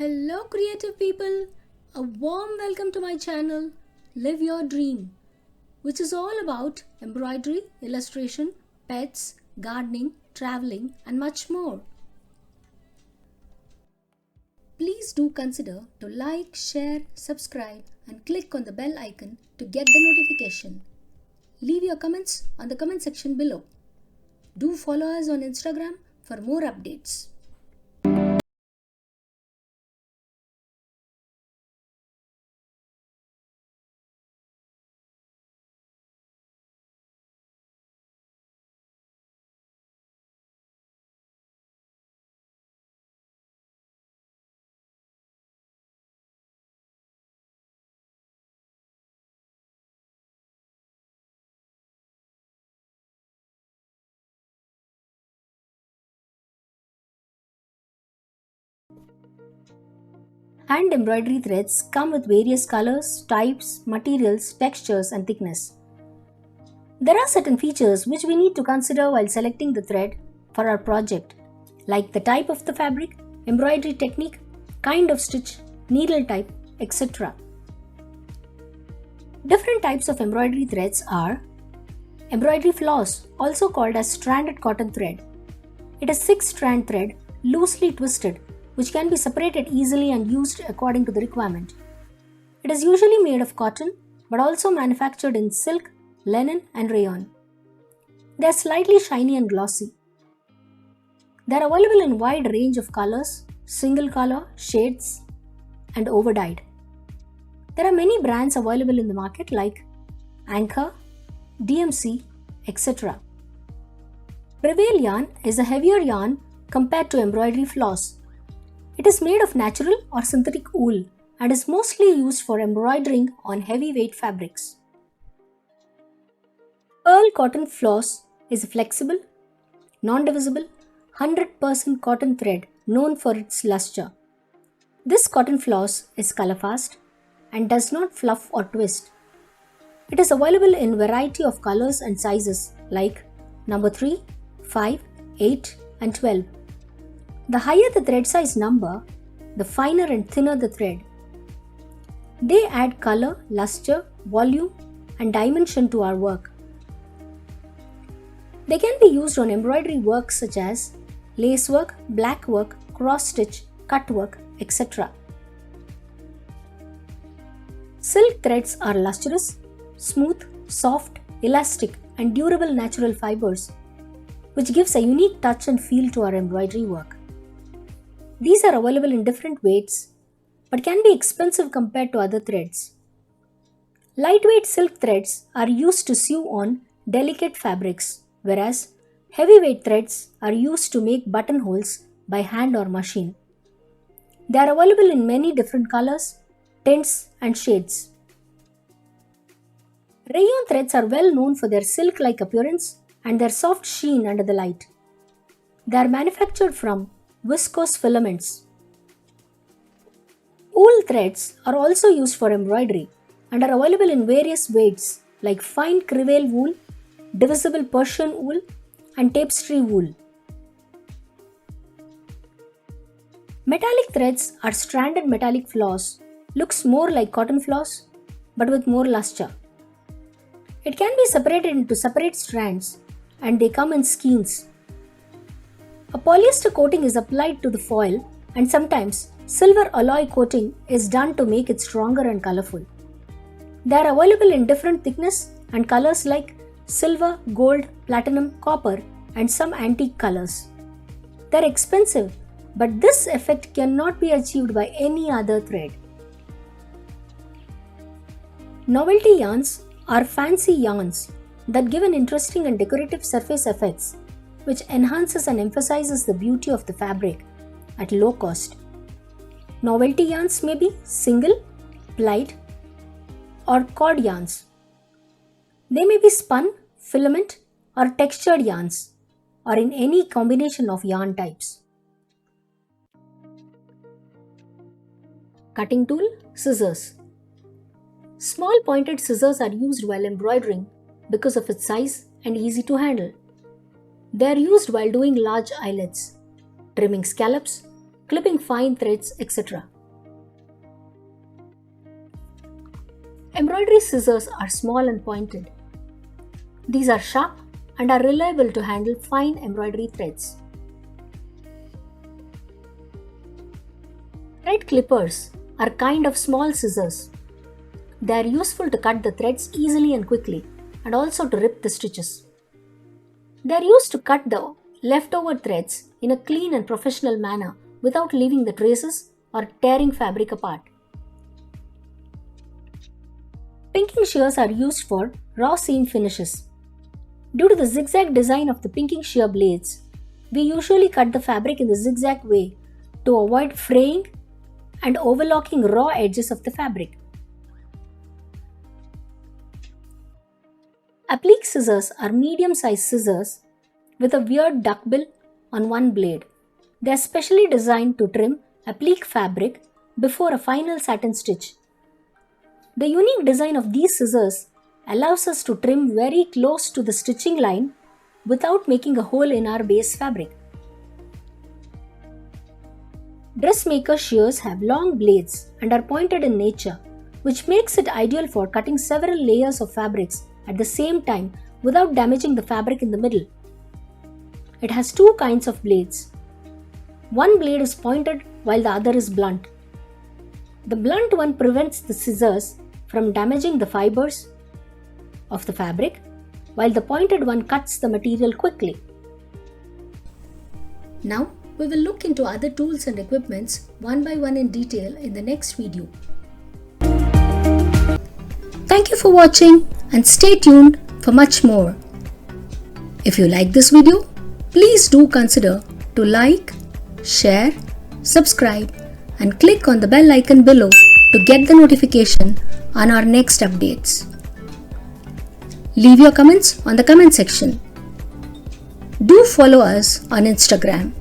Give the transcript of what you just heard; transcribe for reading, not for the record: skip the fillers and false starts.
Hello creative people, a warm welcome to my channel Live Your Dream, which is all about embroidery, illustration, pets, gardening, traveling and much more. Please do consider to like, share, subscribe and click on the bell icon to get the notification. Leave your comments on the comment section below. Do follow us on Instagram for more updates. Hand embroidery threads come with various colors, types, materials, textures and thickness. There are certain features which we need to consider while selecting the thread for our project, like the type of the fabric, embroidery technique, kind of stitch, needle type, etc. Different types of embroidery threads are embroidery floss, also called as stranded cotton thread. It is 6-strand thread, loosely twisted, which can be separated easily and used according to the requirement. It is usually made of cotton, but also manufactured in silk, linen and rayon. They are slightly shiny and glossy. They are available in wide range of colors, single color, shades and over-dyed. There are many brands available in the market like Anchor, DMC, etc. Prevail yarn is a heavier yarn compared to embroidery floss. It is made of natural or synthetic wool and is mostly used for embroidering on heavyweight fabrics. Pearl cotton floss is a flexible, non-divisible, 100% cotton thread known for its luster. This cotton floss is color fast and does not fluff or twist. It is available in variety of colors and sizes like number 3, 5, 8 and 12. The higher the thread size number, the finer and thinner the thread. They add color, luster, volume and dimension to our work. They can be used on embroidery work such as lace work, black work, cross stitch, cut work, etc. Silk threads are lustrous, smooth, soft, elastic and durable natural fibers, which gives a unique touch and feel to our embroidery work. These are available in different weights, but can be expensive compared to other threads. Lightweight silk threads are used to sew on delicate fabrics, whereas heavyweight threads are used to make buttonholes by hand or machine. They are available in many different colors, tints and shades. Rayon threads are well known for their silk-like appearance and their soft sheen under the light. They are manufactured from viscose filaments. Wool threads are also used for embroidery and are available in various weights like fine crevalle wool, divisible Persian wool and tapestry wool. Metallic threads are stranded metallic floss, looks more like cotton floss but with more luster. It can be separated into separate strands and they come in skeins. A polyester coating is applied to the foil and sometimes silver alloy coating is done to make it stronger and colorful. They are available in different thickness and colors like silver, gold, platinum, copper and some antique colors. They are expensive, but this effect cannot be achieved by any other thread. Novelty yarns are fancy yarns that give an interesting and decorative surface effects which enhances and emphasizes the beauty of the fabric at low cost. Novelty yarns may be single, plied or cord yarns. They may be spun, filament or textured yarns or in any combination of yarn types. Cutting tool, scissors. Small pointed scissors are used while embroidering because of its size and easy to handle. They are used while doing large eyelets, trimming scallops, clipping fine threads, etc. Embroidery scissors are small and pointed. These are sharp and are reliable to handle fine embroidery threads. Thread clippers are kind of small scissors. They are useful to cut the threads easily and quickly, and also to rip the stitches. They are used to cut the leftover threads in a clean and professional manner without leaving the traces or tearing fabric apart. Pinking shears are used for raw seam finishes. Due to the zigzag design of the pinking shear blades, we usually cut the fabric in the zigzag way to avoid fraying and overlocking raw edges of the fabric. Applique scissors are medium-sized scissors with a weird duckbill on one blade. They are specially designed to trim applique fabric before a final satin stitch. The unique design of these scissors allows us to trim very close to the stitching line without making a hole in our base fabric. Dressmaker shears have long blades and are pointed in nature, which makes it ideal for cutting several layers of fabrics at the same time without damaging the fabric in the middle. It has two kinds of blades. One blade is pointed while the other is blunt. The blunt one prevents the scissors from damaging the fibers of the fabric, while the pointed one cuts the material quickly. Now, we will look into other tools and equipments one by one in detail in the next video. Thank you for watching and stay tuned for much more. If you like this video, please do consider to like, share, subscribe and click on the bell icon below to get the notification on our next updates. Leave your comments on the comment section. Do follow us on Instagram.